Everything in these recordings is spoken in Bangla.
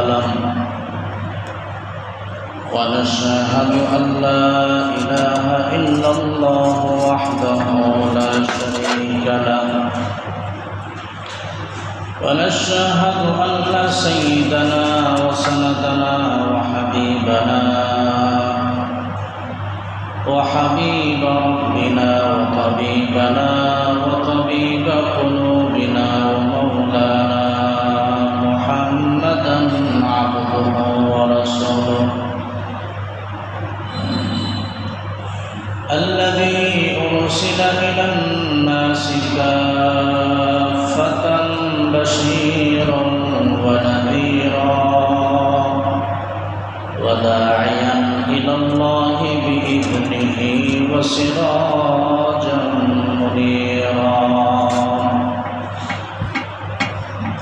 له ونشهد أن لا إله إلا الله وحده لا شريك له ونشهد أن سيدنا وسندنا وحبيب ربنا وطبيبنا وطبيب قلوبنا ومولانا محمدا عبده ورسوله الذي أرسل إلى الناس كافة بشيرا ونذيرا وداعيا إلى الله بإذنه وسراجا منيرا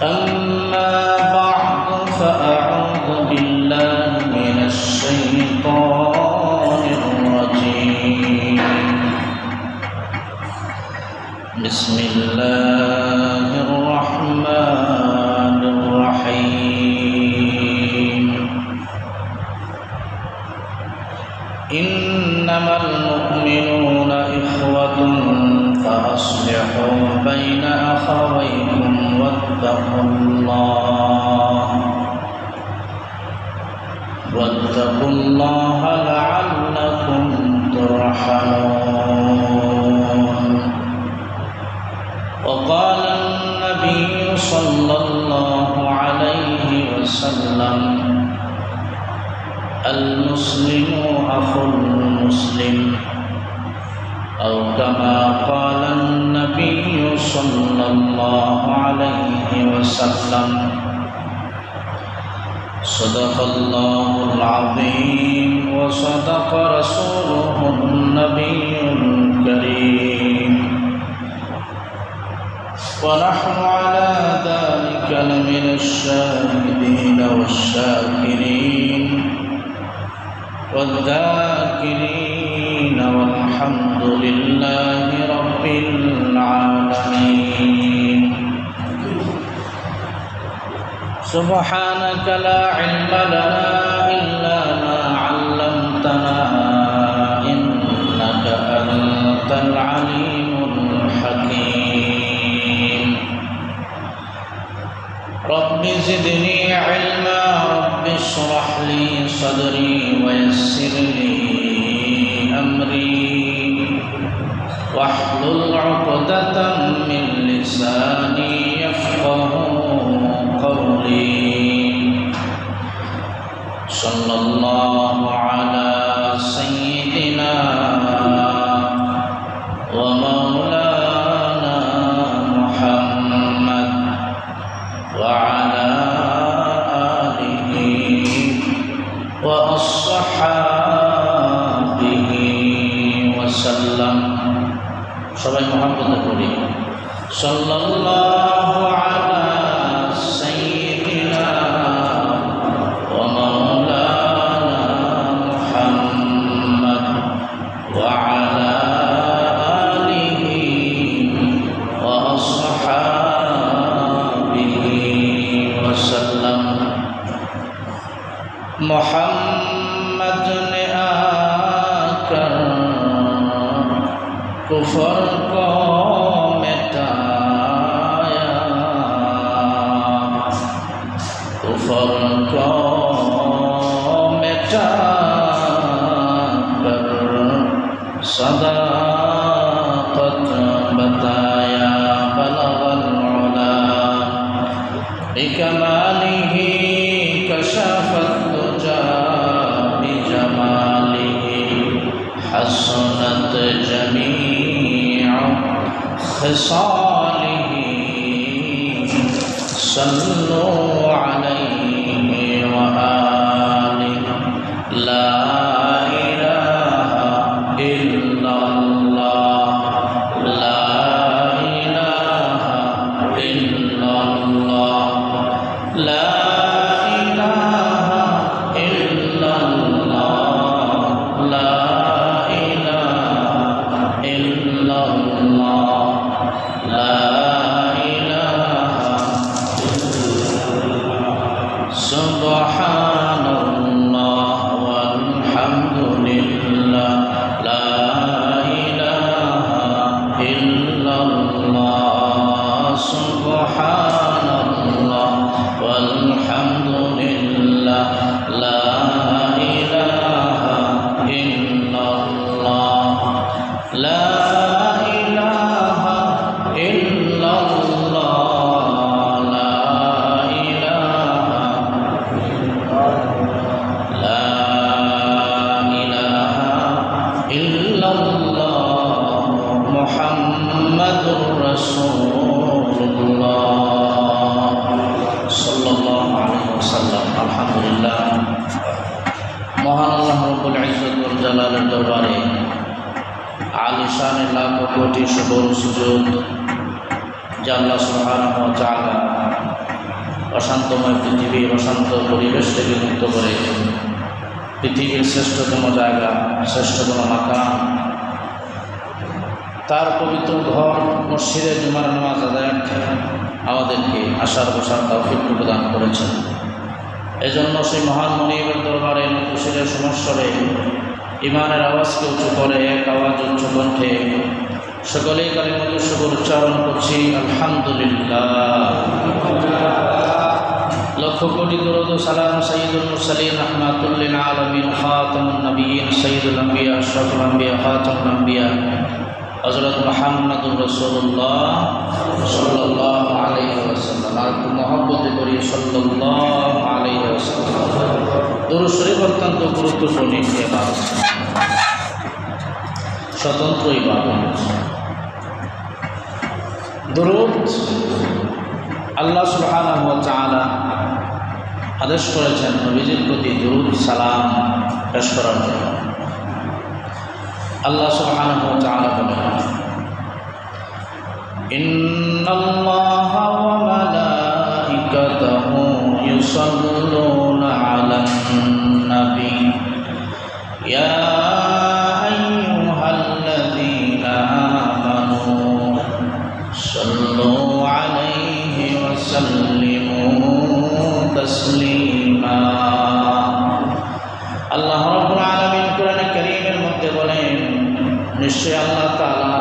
أما بعد فأعوذ بالله من الشيطان الرجيم بسم الله الرحمن الرحيم إنما المؤمنون إخوة فأصلحوا بين أخويكم واتقوا الله لعلكم ترحمون وقال النبي صلى الله عليه وسلم المسلم أخو المسلم أو كما قال النبي صلى الله عليه وسلم صدق الله العظيم وصدق رسوله النبي الكريم ونحن على ذلك لمن الشاهدين والشاكرين والذاكرين والحمد لله رب العالمين سبحانك لا علم لنا إلا ما علمتنا إنك أنت العليم الحكيم رب زدني علما رب اشرح لي صدري ويسر لي أمري واحلل عقدة من لساني يفقه قولي صلى الله على سيدنا ومولانا محمد وعلى آله وأصحابه وسلم সবাই মহব্বত করি সাল্লাল্লাহু আলা সাইয়্যিদিনা ওয়া মাওলানা মুহাম্মদ ওয়া আলা আলিহি ওয়া আসহাবিহি ওয়া সাল্লাম मुहम्मद ने आकर कुफर को मिटाया कुफर को मिटाकर सदाकत बताया बलगल उला बिकमालिही कशफत حسنت جميع خصاله صلوا عليه وآله لا إله إلا الله لا إله إلا الله لا سبحان আলহামদুলিল্লাহ মহান আল্লাহ রব্বুল ইজ্জত ওয়াল জালালের দরবারে আলিশানে লাখ কোটি শুকর সুজুদ যে আল্লাহ সুবহানাহু ওয়া তাআলা অশান্তময় পৃথিবী অশান্ত পরিবেশ থেকে মুক্ত করে পৃথিবীর শ্রেষ্ঠতম জায়গা শ্রেষ্ঠতম মাকাম তার পবিত্র ঘর মসজিদে জুমার নামাজ আদায়ার্থে আমাদেরকে আশার বসার তৌফিক প্রদান করেছেন। এজন্য সেই মহান মনিবের দরবারে খুশির সমস্বরে ইমানের আওয়াজকে উঁচু করে এক আওয়াজ উচ্চ কণ্ঠে সকলেই কালিমাতুশ শুকর উচ্চারণ করছি আলহামদুলিল্লাহ। লক্ষ কোটি দরুদ ও সালাম সাইয়্যিদুল মুরসালিন রাহমাতুল লিল আলামিন খাতামুন নবিয়্যিন সাইয়্যিদুল আম্বিয়া আশরাফুল আম্বিয়া খাতামুল আম্বিয়া হযরত মুহাম্মদুর রাসূলুল্লাহ সাল্লাল্লাহু আলাইহি ওয়াসাল্লাম আর মহব্বত করি সাল্লাল্লাহু আলাইহি ওয়াসাল্লাম। দরুদ শরীফ অত্যন্ত গুরুত্বপূর্ণ ইবাদত, স্বতন্ত্র ইবাদত। দরুদ আল্লাহ সুবহানাহু ওয়া তাআলা আদেশ করেছেন নবীজির প্রতি দরুদ সালাম পেশ করার জন্য। আল্লাহ সুবহানাহু ওয়া তাআলা বলেন, ইন্নাল্লাহা ওয়া মালাইকাতাহু ইউসাল্লুনা আলান নবী ইয়া আইয়ুহাল্লাযীনা আমানু সাল্লু আলাইহি ওয়া সাল্লিমু তাসলিমা। আল্লাহ রাব্বুল আলামিন কোরআনে কারীমের মধ্যে বলেন, নিশ্চয় আল্লাহ তাআলা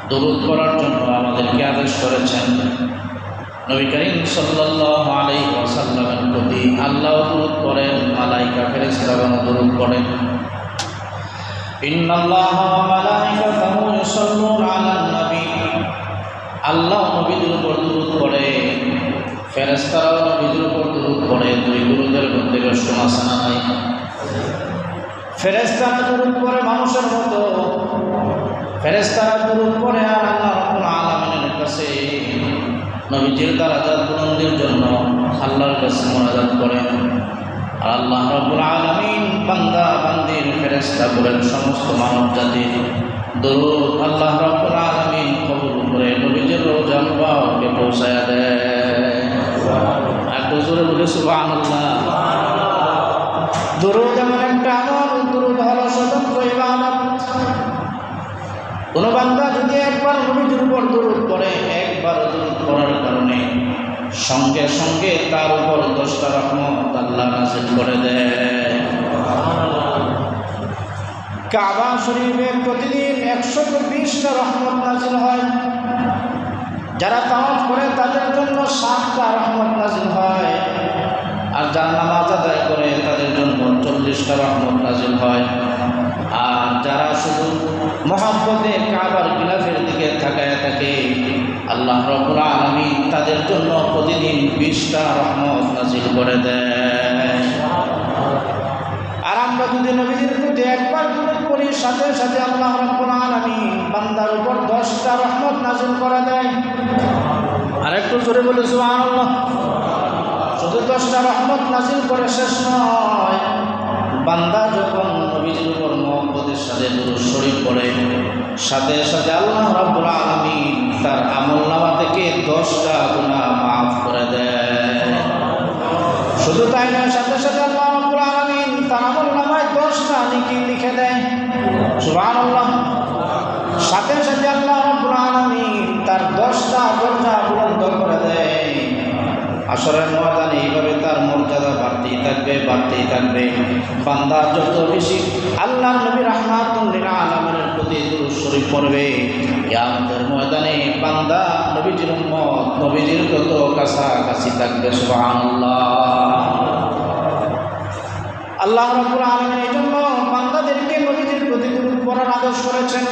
দরুদ পড়ার জন্য আমাদেরকে আদেশ করেছেন। নবী করিম সাল্লাল্লাহু আলাইহি ওয়াসাল্লামের প্রতি আল্লাহ দরুদ পড়েন, মালায়েকা ফেরেশতাগণ দরুদ পড়েন। ইন্নাল্লাহা ওয়া মালাইকাতাহু ইউসাল্লুনা আলান নবী, আল্লাহ নবীর উপর দরুদ পড়ে, ফেরেশতারাও নবীর উপর দরুদ পড়ে। দুই দরুদের মধ্যে রসুল আছে না নাই? ফেরেশতারা দরুদ পড়ে মানুষের মতো, ফেরেশতারা দরুদ পড়ে আর আল্লাহ রাব্বুল আলামিনের কাছে নবীজির দারাজাত বুলন্দির জন্য আল্লাহর কাছে মুনাজাত করেন। আর আল্লাহ রাব্বুল আলামিন বান্দা বান্দির ফেরেশতা বলেন সমস্ত মানব জাতির দরুদ আল্লাহ রাব্বুল আলামিন কবুল করে নবীজির রওজা মুবারকে পৌঁছায়া দেয়। একটু জোরে বলে সুবহানাল্লাহ। দরুদ এমন একটা আমল, দরুদ হলো স্বতন্ত্র ইবাদত। কোন বান্দা যদি একবার নবীজির উপর দরুদ পড়ে, একবার দরুদ পড়ার কারণে সঙ্গে সঙ্গে তার উপর 10টা রহমত আল্লাহ নাযিল করে দেয়। কাবা শরীফে প্রতিদিন 120টা রহমত নাযিল হয়। যারা তাওয়াফ করে তাদের জন্য 7টা রহমত নাযিল হয়। আর যারা নামাজ আদায় করে তাদের জন্য 40টা রহমত নাযিল হয়। আর যারা শুধু মহব্বতে কাবার গিলাফের দিকে তাকায় থাকে, আল্লাহ রাব্বুল আলামিন তাদের জন্য প্রতিদিন 20টা রহমত নাযিল করে দেয়। আর আমরা যদি নবীজির প্রতি একবার দরুদ পড়ি, সাথে সাথে আল্লাহ রাব্বুল আলামিন বান্দার উপর 10টা রহমত নাযিল করে দেয়। আর একটু জোরে বলে সুবহানাল্লাহ। শুধু 10টা রহমত নাযিল করে শেষ নয়, বান্দা যখন নবীজির উপর মহব্বতের সাথে দরুদ শরীফ পড়ে, সাথে সাথে আল্লাহ রাব্বুল আলামিন তার আমলনামা থেকে 10টা গুনাহ মাফ করে দেয়। শুধু তাই নয়, সাথে সাথে আল্লাহ রাব্বুল আলামিন তার আমলনামায় 10টা নেকি লিখে দেয়। সুবহানাল্লাহ। সাথে সাথে আল্লাহ রাব্বুল আলামিন তার 10টা দরজা বুলন্দ করে দেয়। আসরের ময়দানে এইভাবে তার মর্যাদা বাড়তেই থাকবে, বাড়তেই থাকবে। বান্দা যত বেশি আল্লাহর নবী রাহমাতুল লিল আলামিনের প্রতি দরুদ শরীফ পড়বে, কিয়ামতের ময়দানে বান্দা নবীজির উম্মত, নবীজির তত কাছাকাছি থাকবে। সুবহানাল্লাহ। আল্লাহ রাব্বুল আলামিন এই জন্য বান্দাদেরকে নবীজির প্রতি দরুদ পড়ার আদেশ করেছেন।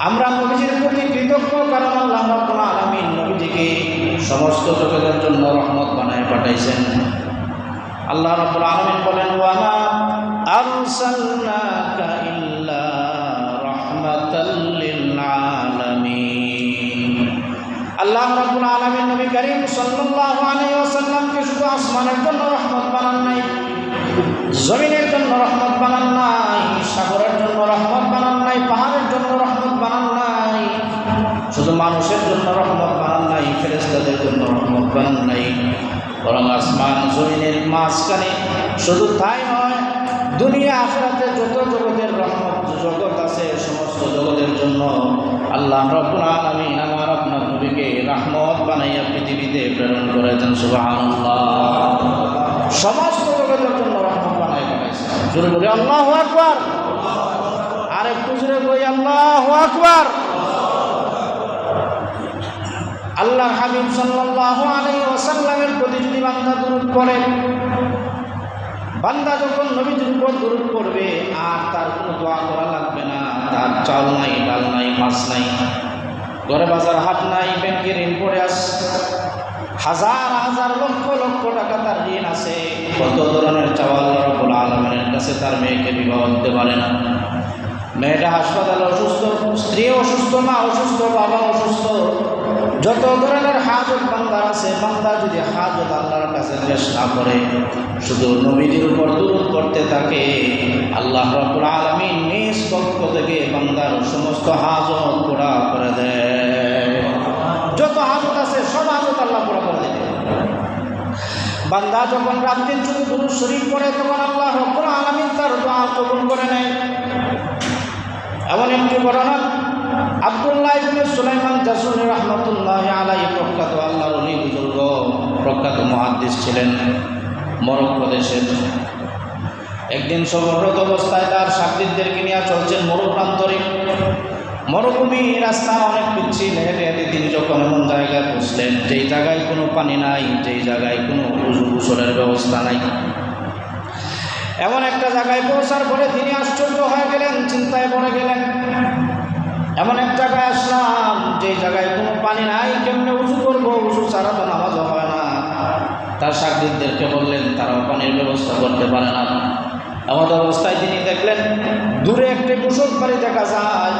আমরা নবীজির প্রতি কৃতজ্ঞ, কারণ আল্লাহ রাব্বুল আলামিন নবীজিকে সমস্ত জগতের জন্য রহমত বানায় পাঠাইছেন। আল্লাহ রাব্বুল আলামিন বলেন, ওয়া মা আরসালনাকা ইল্লা রাহমাতাল লিল আলামিন। আল্লাহ রাব্বুল আলামিন নবী করিম সাল্লাল্লাহু আলাইহি ওয়াসাল্লামকে শুধু আসমানের জন্য রহমত বানান নাই, জমিনের জন্য রহমত বানান নাই, সাগরের জন্য রহমত বানান নাই, পাহাড়ের জন্য রহমত বানান নাই, শুধু মানুষের জন্য রহমত বানান নাই, ফেরেশতাদের জন্য রহমত বানান নাই, বরং আসমান জমিনের মাঝখানে শুধু তাই নয়, দুনিয়া আখিরাতে যত জগতের রহমত জগৎ আছে সমস্ত জগতের জন্য আল্লাহ রাব্বুল আলামিন আমার আপনার নবীকে রহমত বানাইয়া পৃথিবীতে প্রেরণ করেছেন। সুবহানাল্লাহ। সমস্ত জগতের জন্য রহমত বানাই পাঠাইছেন। জোরে বলি আল্লাহু আকবার। আর একটু জোরে বলি আল্লাহু আকবার। আল্লাহর হাবিব সাল্লাল্লাহু আলাইহি ওয়াসাল্লামের প্রতি যদি বান্দা দুরূদ পড়ে, বান্দা যখন নবীর উপর দুরূদ পড়বে আর তার কোনো দোয়া করা লাগবে না, তার চাল নাই, ডাল নাই, মাছ নাই, ঘরে বাজার হাট নাই, ব্যাংকে ঋণ পড়ে আছে, হাজার হাজার লক্ষ লক্ষ টাকা তার ঋণ আছে, কত ধরনের চাওয়া আল্লাহ রাব্বুল আলামিনের কাছে তার মেয়েকে বিবাহ দিতে পারে না, মেয়েটা হাসপাতালে অসুস্থ, স্ত্রী অসুস্থ, মা অসুস্থ, বাবা অসুস্থ, যত ধরনের হাজত বান্দার আছে, বান্দা যদি হাজত আল্লাহর কাছে পেশ না করে, শুধু নবীজির উপর দুরূদ পড়তে থাকে, আল্লাহ রাব্বুল আলামিন নিজ পক্ষ থেকে বান্দার সমস্ত হাজত পুরা করে দেয়। যত হাজত আছে সব হাজত আল্লাহ পুরা করে দেবে। বান্দা যখন রাত দিন শুধু দুরূদ শরীফ পড়ে তখন আল্লাহ রাব্বুল আলামিন তার দোয়া কবুল করে নেয়। এমন একটি ঘটনা আব্দুল্লাহ ইবনে সুলাইমান জাসুনি রাহমাতুল্লাহি আলাইহি প্রখ্যাত আল্লাহর ওলি বুজুর্গ, প্রখ্যাত মুহাদ্দিস ছিলেন মরক্কো দেশের। একদিন সফররত অবস্থায় তার সাগরিদদেরকে নিয়ে চলছেন মরুপ্রান্তরে, মরুভূমি রাস্তা অনেক পিচ্ছিল, হেঁটে হেঁটে তিনি যখন এমন জায়গায় পৌঁছলেন যেই জায়গায় কোনো পানি নাই, যেই জায়গায় কোনো গোসলের ব্যবস্থা নাই, এমন একটা জায়গায় পৌঁছার পরে তিনি আশ্চর্য হয়ে গেলেন, চিন্তায় পড়ে গেলেন। এমন এক জায়গায় আসলাম যেই জায়গায় কোনো পানি নাই, কেমনে উজু করবো, উজু ছাড়া তো নামাজও হয় না। তার সাগরিদদেরকে বললেন, তারাও পানির ব্যবস্থা করতে পারে না। এমন অবস্থায় তিনি দেখলেন দূরে একটি বসত বাড়ি দেখা যায়।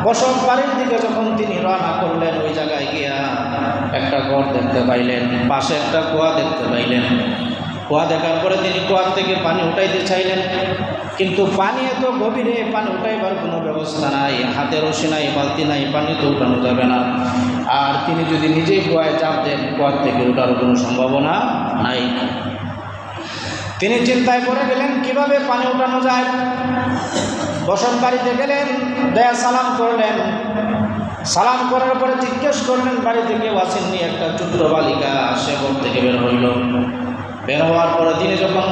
বসত বাড়ির দিকে যখন তিনি রওনা করলেন, ওই জায়গায় গিয়া একটা ঘর দেখতে পাইলেন, পাশে একটা কুয়া দেখতে পাইলেন। কুয়া দেখার পরে তিনি কুয়ার থেকে পানি উঠাইতে চাইলেন, কিন্তু পানি এত গভীরে, পানি উঠাইবার কোনো ব্যবস্থা নাই, হাতে রশি নাই, বালতি নাই, পানি তো উঠানো যাবে না। আর তিনি যদি নিজেই কুয়ায় চাপ দেন, কুয়ার থেকে ওঠার কোনো সম্ভাবনা নাই। তিনি চিন্তায় পড়ে গেলেন কিভাবে পানি উঠানো যায়। বসত বাড়িতে গেলেন, দেয়া সালাম করলেন, সালাম করার পরে জিজ্ঞেস করলেন বাড়ি থেকে আসেননি একটা ছোট্ট বালিকা, সে ঘর থেকে বের হইল। বের হওয়ার পরে তিনি যখন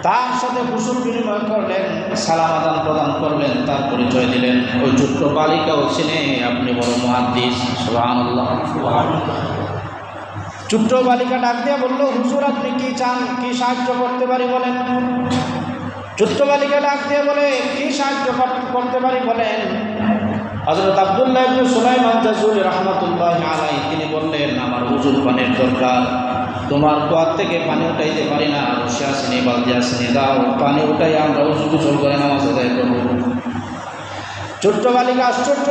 তার সাথে কুশল বিনিময় করলেন, সালাম আদান প্রদান করলেন, তার পরিচয় দিলেন, ওই ছোট্ট বালিকাও চিনে আপনি বড় মুহাদ্দিস। সুবহানাল্লাহ। ছোট্ট বালিকা ডাক দিয়ে বলল, হুজুর আপনি কি চান, কি সাহায্য করতে পারি বলেন। ছোট্ট বালিকা ডাক দিয়ে বলে, কি সাহায্য করতে পারি বলেন। হযরত আব্দুল্লাহ ইবনে সুলাইমান জাসুরি রাহমাতুল্লাহি আলাইহি তিনি বললেন, আমার হুজুর পানির দরকার, তোমার কুয়ার থেকে পানি উঠাইতে পারি না, রশি আসেনি, বালতি আসেনি, দাও পানি উঠাই আমরা উজু গোসল করে নামাজ আদায় করব। ছোট্ট বালিকা আশ্চর্য,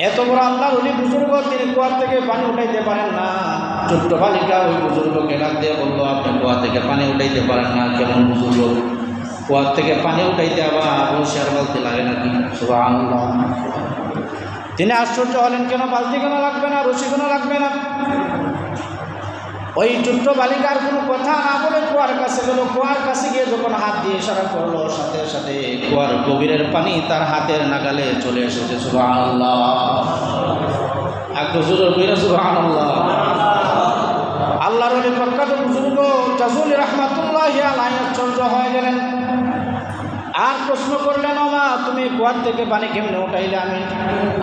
এত বড় আল্লাহর ওলি বুজুর্গ, তিনি কুয়ার থেকে পানি উঠাইতে পারেন না। ছোট্ট বালিকা ওই বুজুর্গকে ডাক দিয়ে বলল, আপনি কুয়া থেকে পানি উঠাইতে পারেন না, কেমন বুজুর্গ, কুয়ার থেকে পানি উঠাইতে আবার রশি আর বালতি লাগে নাকি? সুবহানাল্লাহ। তিনি আশ্চর্য হলেন, কেন বালতি কেন লাগবে না, রশি কেন লাগবে না? ওই ছোট্ট বালিকার কোনো কথা না বলে কুয়ার কাছে গেল। কুয়ার কাছে গিয়ে যখন হাত দিয়ে ইশারা করলো, সাথে সাথে কুয়ার গভীরের পানি তার হাতের নাগালে চলে এসেছে। সুবহানাল্লাহ। সুবহানাল্লাহ। আল্লাহর ওলি প্রখ্যাত বুজুর্গ জাসুলি রাহমাতুল্লাহি আলাইহি আশ্চর্য হয়ে গেলেন, আর প্রশ্ন করলেন, ও মা তুমি কুয়ার থেকে পানি কেমনে উঠাইলে? আমি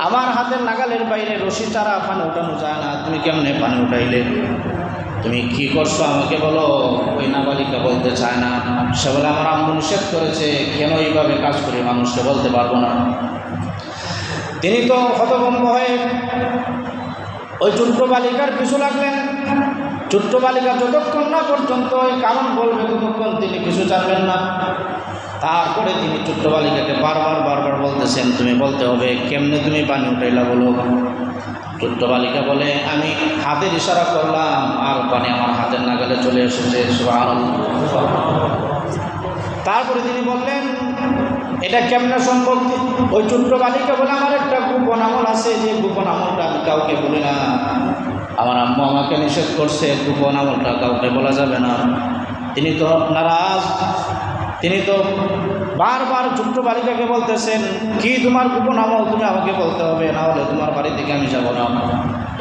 আমার হাতের নাগালের বাইরে রশি ছাড়া পানি উঠানো যায় না, তুমি কেমনে পানি উঠাইলে? তুমি কি করছো আমাকে বলো। ওই নাবালিকা বলতে চায় না, সে বলে আমার আম্মু নিষেধ করেছে, কেন এইভাবে কাজ করি মানুষকে বলতে পারবো না। তিনি তো হতভম্ব হয়ে ওই ছোট্ট বালিকার পিছু লাগলেন। ছোট্ট বালিকা যতক্ষণ না পর্যন্ত ওই কারণ বলবে ততক্ষণ তিনি পিছু ছাড়বেন না। তারপরে তিনি ছোট্ট বালিকাকে বারবার বলতেছেন, তুমি বলতে হবে কেমনে তুমি পানি উঠাইলা বলো। ছোট্ট বালিকা বলে, আমি হাতের ইশারা করলাম আর পানি আমার হাতের নাগালে চলে এসেছে। সুবহানাল্লাহ। তারপরে তিনি বললেন, এটা কেমনে সম্ভব? ওই ছোট্ট বালিকা বলে, আমার একটা গোপন আমল আছে, যে গোপন আমলটা আমি কাউকে বলি না। আমার আম্মু আমাকে নিষেধ করছে, গোপন আমলটা কাউকে বলা যাবে না। তিনি তো নারাজ, তিনি তো বারবার ছোট্ট বালিকাকে বলতেছেন, কি তোমার গোপন আমল, তুমি আমাকে বলতে হবে, না হলে তোমার বাড়ি থেকে আমি যাব না।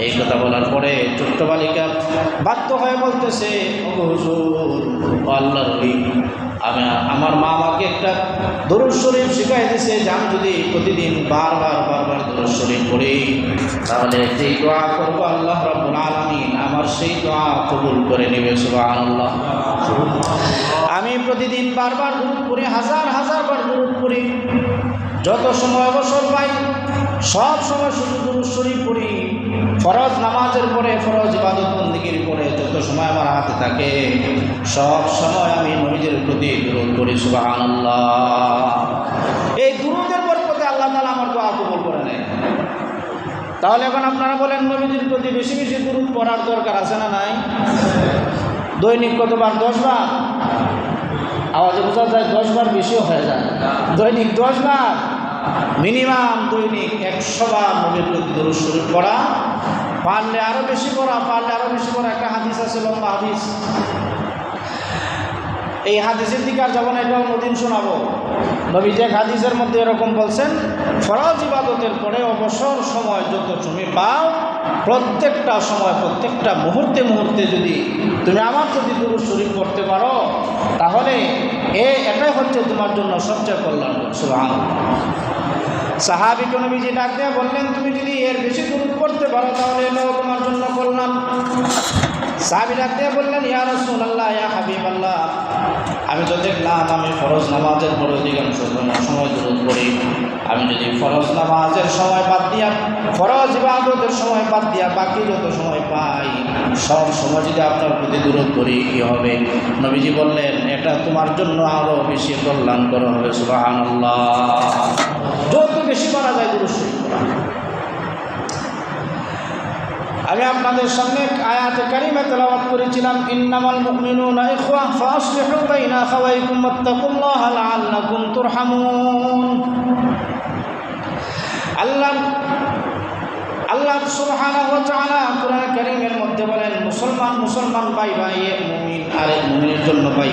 এই কথা বলার পরে ছোট্ট বালিকা বাধ্য হয়ে বলতেছে, ওগো হুজুর, ও আল্লাহর ওলি, আমার মা আমাকে একটা দরুদ শরীফ শিখাই দিয়েছে যে আমি যদি প্রতিদিন বারবার দরুদ শরীফ পড়ি, তাহলে যেই দোয়া করবো আল্লাহ রাব্বুল আলামিন আমার সেই দোয়া কবুল করে নেবে। সুবহানাল্লাহ। আমি প্রতিদিন বারবার দরুদ পড়ি, হাজার বার দরুদ পড়ি, যত সময় অবসর পাই সব সময় শুধু দরুদ শরীফ পড়ি। ফরজ নামাজের পরে, ফরজ ইবাদত বন্দেগীর পরে যত সময় আমার হাতে থাকে সব সময় আমি নবীজির প্রতি দরুদ পড়ি। সুবহানাল্লাহ। এই দরুদের বরকতে আল্লাহ তাআলা আমার দোয়া কবুল করে নেয়। তাহলে এখন আপনারা বলেন, নবীজির প্রতি বেশি বেশি দরুদ পড়ার দরকার আছে না নাই? দৈনিক কতবার? 10 বার। আওয়াজে বোঝা যায় 10 বার বেশিও হয়ে যায়। দৈনিক 10 বার, মিনিমাম দৈনিক 100 বার নবীর প্রতি দরুদ শরীফ পড়া, পারলে আরও বেশি পড়া, একটা হাদিস আছে, লম্বা হাদিস। এই হাদিসের দিকে আর যাবো না, এটাও নদীন শোনাবো। নবী যে হাদিসের মধ্যে এরকম বলছেন, ফরজ ইবাদতের পরে অবসর সময় যত তুমি পাও, প্রত্যেকটা সময়, প্রত্যেকটা মুহূর্তে যদি তুমি আমার প্রতি দরুদ শরীফ পড়তে পারো, তাহলে এটাই হচ্ছে তোমার জন্য সবচেয়ে কল্যাণ। সুবহানাল্লাহ। সাহাবীকে নবীজি ডাক দিয়ে বললেন, তুমি যদি এর বেশি দরুদ পড়তে পারো তাহলে এটাও তোমার জন্য কল্যাণ। সাহাবী ডাক দিয়ে বললেন, ইয়া রাসূলুল্লাহ, ইয়া হাবিবাল্লাহ, আমি তো দেখলাম আমি ফরজ নামাজের পরে অধিকাংশ সময় দরুদ পড়ি। আমি যদি ফরজ নামাজের সময় বাদ দিয়া, ফরজ ইবাদতের সময় বাদ দিয়া বাকি যত সময় পাই সব সময় যদি আপনার প্রতি দরুদ পড়ি, কী হবে? নবীজি বললেন, এটা তোমার জন্য আরও বেশি কল্যাণকর হবে। সুবহানাল্লাহ। যত বেশি করা যায় দরুদ শরীফ পড়া। আমি আপনাদের সামনে আয়াতে কারিমা তেলাওয়াত করেছিলাম, ইন্নামাল মুমিনুনা ইখওয়া ফাসলিহু বাইনা আখাওয়াইকুম ওয়াত্তাকুল্লাহা লাআল্লাকুম তুরহামুন। আল্লাহ সুবহানাহু ওয়া তাআলা কোরআন কারীমের মধ্যে বলেন, মুসলমান ভাই এক মুমিন আরেক মুমিনের জন্য ভাই।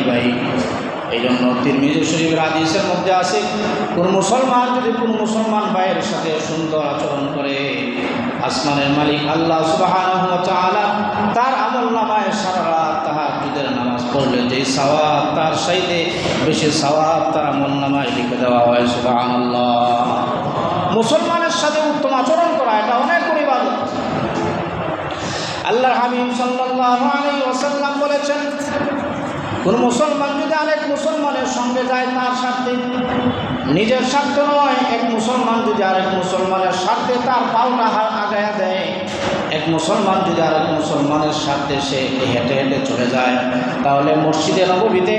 এই জন্য তিরমিজি শরীফের হাদিসের মধ্যে আছে, কোন মুসলমান যদি কোন মুসলমান ভাইয়ের সাথে সুন্দর আচরণ করে, আসমানের মালিক আল্লাহ সুবহানাহু ওয়া তাআলা তার আমলনামায় সারা রাত তাহাজ্জুদের নামাজ পড়লে যে সওয়াব, তার চাইতে বেশি সওয়াব তার আমলনামায় লিখে দেওয়া হয়। সুবহানাল্লাহ। মুসলমানের সাথে উত্তম আচরণ করা এটা অনেক বড় ইবাদত। আল্লাহর হাবিব সাল্লাল্লাহু আলাইহি ওয়াসাল্লাম বলেছেন, কোন মুসলমান যদি আরেক মুসলমানের সঙ্গে যায় তার স্বার্থে, নিজের স্বার্থ নয়, এক মুসলমান যদি আরেক মুসলমানের স্বার্থে তার পাওটা আগায়া দেয়, এক মুসলমান যদি আরেক মুসলমানের স্বার্থে সে হেঁটে চলে যায়, তাহলে মসজিদে নববীতে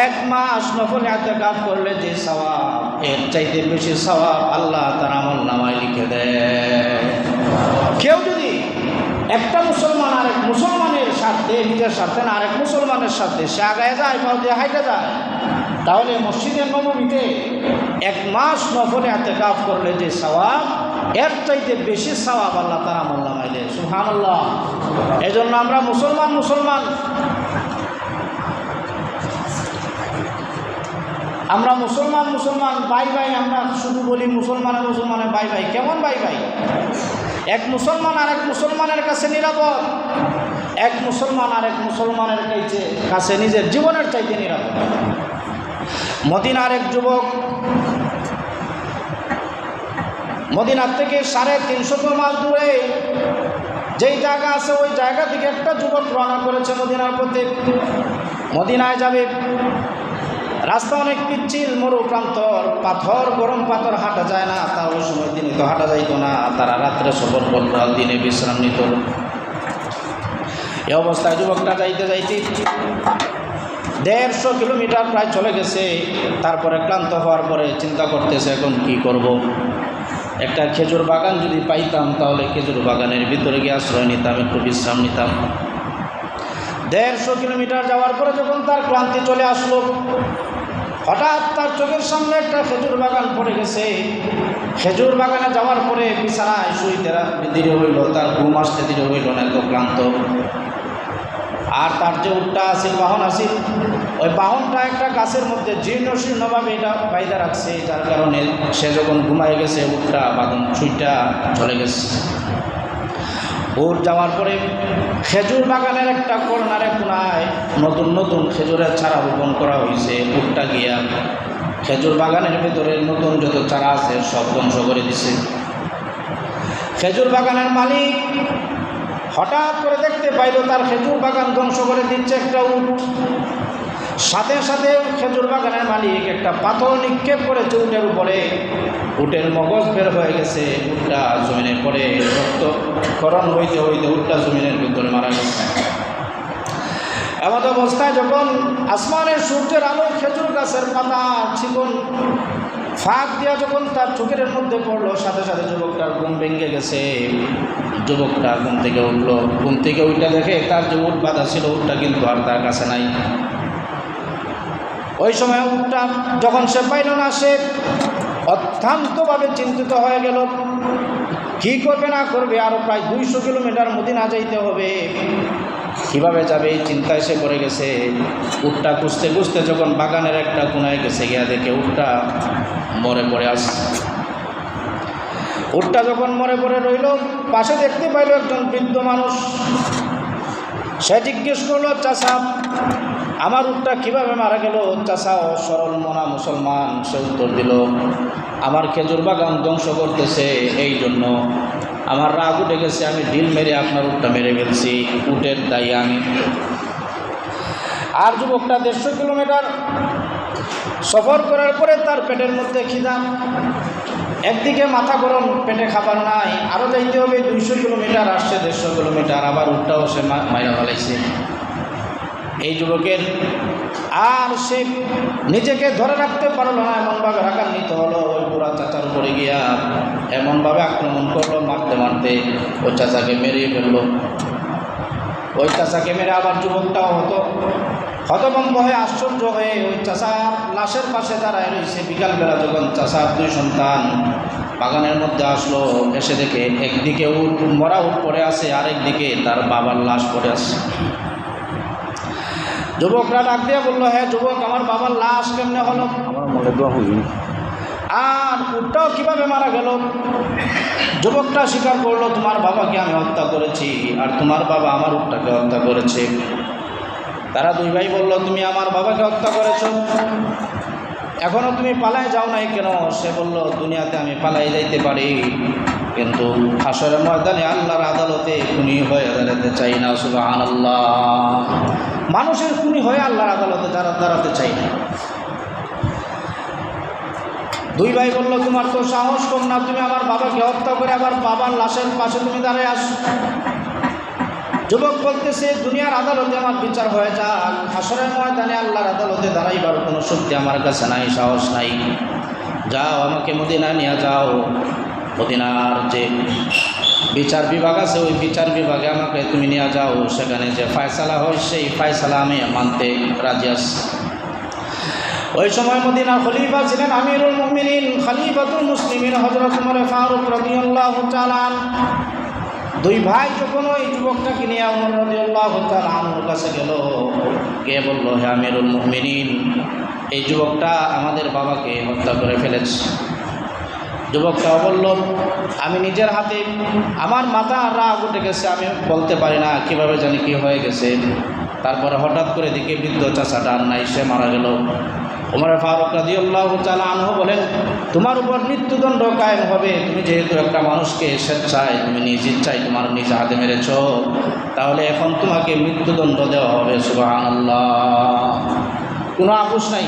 1 মাস নফল ইতিকাফ করলে যে সওয়াব, এর চাইতে বেশি সওয়াব আল্লাহ তার আমলনামায় লিখে দেয়। কেউ যদি একটা মুসলমান আরেক মুসলমানের স্বার্থে, নিজের স্বার্থে না, আরেক মুসলমানের স্বার্থে সে আগায় যায়, পাও দিয়ে হাইটে যায়, তাহলে মসজিদের নববীতে 1 মাস নফলে ইতিকাফ করলে যে সওয়াব, এর চাইতে বেশি সওয়াব আল্লাহ তার আমলনামায় দেয়। সুবহানাল্লাহ। এই জন্য আমরা মুসলমান ভাই, আমরা শুধু বলি মুসলমানে ভাই। কেমন ভাই? এক মুসলমান আরেক মুসলমানের কাছে নিরাপদ, এক মুসলমান আরেক মুসলমানের কাছে নিজের জীবনের চাইতে নিরাপদ। মদিনার এক যুবক মদিনার থেকে 350 মাইল দূরে যেই জায়গা আছে, ওই জায়গা থেকে একটা যুবক রওনা করেছে মদিনার পথে। মদিনায় যাবে, রাস্তা অনেক পিচ্ছিল, মরু প্রান্তর, গরম পাথর, হাঁটা যায় না। তার ওই সময় দিনে তো হাঁটা যাইতো না, তারা রাত্রে সফর করতো, দিনে বিশ্রাম নিত। এই অবস্থায় যুবকটা যাইতে 150 কিলোমিটার প্রায় চলে গেছে। তারপরে ক্লান্ত হওয়ার পরে চিন্তা করতেছে, এখন কি করব। একটা খেজুর বাগান যদি পাইতাম তাহলে খেজুর বাগানের ভিতরে গিয়ে আশ্রয় নিতাম, একটু বিশ্রাম নিতাম। 150 কিলোমিটার যাওয়ার পরে যখন তার ক্লান্তি চলে আসলো, হঠাৎ তার চোখের সামনে একটা খেজুর বাগান পড়ে গেছে। খেজুর বাগানে যাওয়ার পরে বিছানায় শুইতে ধীরে হইল, তার ঘুম আসতে ধীরে হইল না, এত ক্লান্ত। আর তার যে উটটা আছিল, বাহন আছিল, ওই বাহনটা একটা গাছের মধ্যে জীর্ণ শীর্ণভাবে এটা বাইদা রাখছে, যার কারণে সে যখন ঘুমায় গেছে উটটা বাদন ছুইটা চলে গেছে। উট যাওয়ার পরে খেজুর বাগানের একটা কর্নারে কোনায় নতুন নতুন খেজুরের চারা রোপণ করা হয়েছে। উটটা গিয়া খেজুর বাগানের ভেতরে নতুন যত চারা আছে সব ধ্বংস করে দিছে। খেজুর বাগানের মালিক হঠাৎ করে দেখতে পাইল তার খেজুর বাগান ধ্বংস করে দিচ্ছে একটা উট। সাথে সাথে খেজুর বাগানের মালিক একটা পাথর নিক্ষেপ করেছে উটের উপরে। উটের মগজ বের হয়ে গেছে, উটটা জমিনের পরে রক্তক্ষরণ হইতে হইতে উটটা জমিনের ভিতরে মারা গেছে। এমন অবস্থায় যখন আসমানের সূর্যের আলো খেজুর গাছের পাতা চিকন ফাঁক দিয়া যখন তার চোখের মধ্যে পড়লো, সাথে সাথে যুবকটার ঘুম ভেঙে গেছে। যুবকটা ঘুম থেকে উঠলো, ঘুম থেকে উঠে দেখে তার যে উট বাঁধা ছিল উটটা কিন্তু আর তার কাছে নাই। ওই সময় উটটা যখন সে পাইল না, সে অত্যন্তভাবে চিন্তিত হয়ে গেল। কি করবে না করবে, আরও প্রায় 200 কিলোমিটার মদিনা যাইতে হবে, কিভাবে যাবে এই চিন্তায় সে পড়ে গেছে। উটটা খুঁজতে খুঁজতে যখন বাগানের একটা কোনায় গেছে, গিয়া দেখে উটটা মরে পড়ে আসছে। উটটা যখন মরে পড়ে রইল, পাশে দেখতে পাইল একজন বৃদ্ধ মানুষ। সে জিজ্ঞেস করলো, চাচা আমার উটটা কিভাবে মারা গেল? চাচা সরল মনা মুসলমান, সে উত্তর দিল, আমার খেজুর বাগান ধ্বংস করতেছে, এই জন্য আমার রাগ উঠে গেছে, আমি ঢিল মেরে আপনার উটটা মেরে ফেলছি, উটের দায়ী আমি। আর যুবকটা 150 কিলোমিটার সফর করার পরে তার পেটের মধ্যে খিদা, একদিকে মাথা গরম, পেটে খাবার নাই, আরও যাইতে হবে 200 কিলোমিটার, আসছে 150 কিলোমিটার, আবার উটটাও সে মাইরা ফেলাইছে। এই যুবকের আর সে নিজেকে ধরে রাখতে পারল না, এমনভাবে রাগান্বিত হলো। ওই বুড়া চাচার উপরে গিয়া এমনভাবে আক্রমণ করলো, মারতে মারতে ওই চাচাকে মেরে ফেললো। ওই চাচাকে মেরে আবার যুবকটাও হতভম্ব হয়ে আশ্চর্য হয়ে ওই চাচার লাশের পাশে দাঁড়ায় রয়েছে। বিকালবেলা যখন চাচার 2 সন্তান বাগানের মধ্যে আসলো, এসে দেখে একদিকে উট মরা উট পড়ে আছে, আরেকদিকে তার বাবার লাশ পড়ে আছে। যুবকরা ডাক দিয়ে বললো, হ্যাঁ যুবক, আমার বাবার লাশ কেমনে হলো? আর উটটাও কিভাবে মারা গেল? যুবকটা স্বীকার করলো, তোমার বাবাকে আমি হত্যা করেছি, আর তোমার বাবা আমার উটটাকে হত্যা করেছে। তারা 2 ভাই বলল, তুমি আমার বাবাকে হত্যা করেছো, এখনও তুমি পালাই যাও নাই কেন? সে বলল, দুনিয়াতে আমি পালাই যাইতে পারি, কিন্তু হাসরের ময়দানে আল্লাহর আদালতে খুনি হয়ে দাঁড়াতে চাই না। সুবহানাল্লাহ, মানুষের খুনি হয়ে আল্লাহর আদালতে দাঁড়াতে চাই না। 2 ভাই বলল, তোমার তো সাহস কম না, তুমি আমার বাবাকে হত্যা করে আবার বাবার লাশের পাশে তুমি দাঁড়িয়ে আসো। যুবক বলতেছে, দুনিয়ার আদালতে আমার বিচার হয়ে যাক, হাসরের ময়দানে আল্লাহর আদালতে দাঁড়াইবার কোনো শক্তি আমার কাছে নাই, সাহস নাই। যাও, আমাকে মদিনা নিয়ে যাও, মদিনার যে বিচার বিভাগ আছে ওই বিচার বিভাগে আমাকে তুমি নিয়ে যাও, সেখানে যে ফয়সালা হয় সেই ফয়সালা আমি মানতে রাজি আছি। ওই সময় মদিনার খলিফা ছিলেন আমিরুল মুমিনিন খলিফাতুল মুসলিমিন হযরত ওমর ফারুক রাদিয়াল্লাহু তাআলা। 2 ভাই যখন ওই যুবকটাকে নিয়ে ওমর রাদিয়াল্লাহু তাআলা আনহুর কাছে গেল, কে বলল, হে আমিরুল মুমিনিন, এই যুবকটা আমাদের বাবাকে হত্যা করে ফেলেছে। যুবকটাও বলল, আমি নিজের হাতে, আমার মাথা রাগ উঠে গেছে, আমি বলতে পারি না কীভাবে জানি কী হয়ে গেছে। তারপরে হঠাৎ করে দিকে বৃদ্ধ চাচাটা আর নাই, সে মারা গেল। ওমর ফারুক রাদিয়াল্লাহু তাআলা আনহু বলেন, তোমার উপর মৃত্যুদণ্ড কায়েম হবে, তুমি যেহেতু একটা মানুষকে স্বেচ্ছায় তুমি নিজ ইচ্ছায় তোমার নিজ হাতে মেরেছ, তাহলে এখন তোমাকে মৃত্যুদণ্ড দেওয়া হবে। সুবহানাল্লাহ, কোনো আপোষ নাই,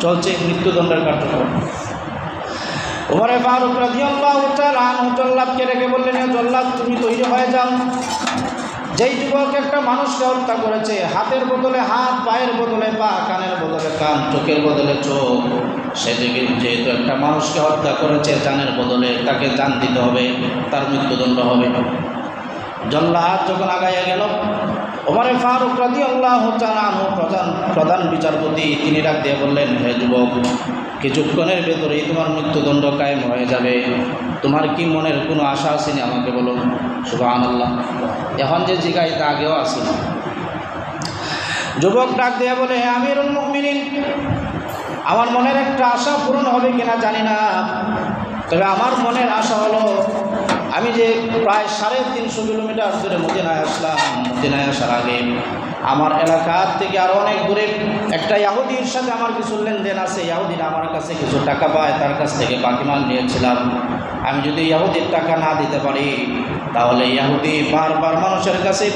চলছে মৃত্যুদণ্ডের কার্যক্রম। ওমর ফারুক রাদিয়াল্লাহু তাআলা আনহু জল্লাদকে রেখে বললেন, জল্লাদ তুমি তৈরি হয়ে যাও, যেই যুবক একটা মানুষকে হত্যা করেছে, হাতের বদলে হাত, পায়ের বদলে পা, কানের বদলে কান, চোখের বদলে চোখ, সে যেহেতু একটা মানুষকে হত্যা করেছে, জানের বদলে তাকে জান দিতে হবে, তার মৃত্যুদণ্ড হবে। জল্লাদ যখন আগাইয়া গেল, ওমরে ফারুক রাদিয়াল্লাহু তাআলা আনহু প্রধান বিচারপতি, তিনি ডাক দিয়ে বললেন, হে যুবক, কিছুক্ষণের ভেতরেই তোমার মৃত্যুদণ্ড কায়েম হয়ে যাবে, তোমার কি মনের কোনো আশা আসেনি আমাকে বলো। সুবহানাল্লাহ। এখন যে জিগাই তা আগেও আসেন। যুবক ডাক দিয়ে বলে, হে আমিরুল মুমিনিন, আমার মনের একটা আশা পূরণ হবে কিনা জানি না, তবে আমার মনের আশা হলো, আমি যে প্রায় 350 কিলোমিটার দূরে মদিনায় আসলাম, মদিনায় আসার আগে আমার এলাকার থেকে আরও অনেক দূরে একটা ইহুদির সাথে আমার কিছু লেনদেন আছে। ইহুদিরা আমার কাছে কিছু টাকা পায়, তার কাছ থেকে বাকি মাল নিয়েছিলাম। আমি যদি ইহুদির টাকা না দিতে পারি, তাহলে ইহুদি বারবার মানুষের কাছে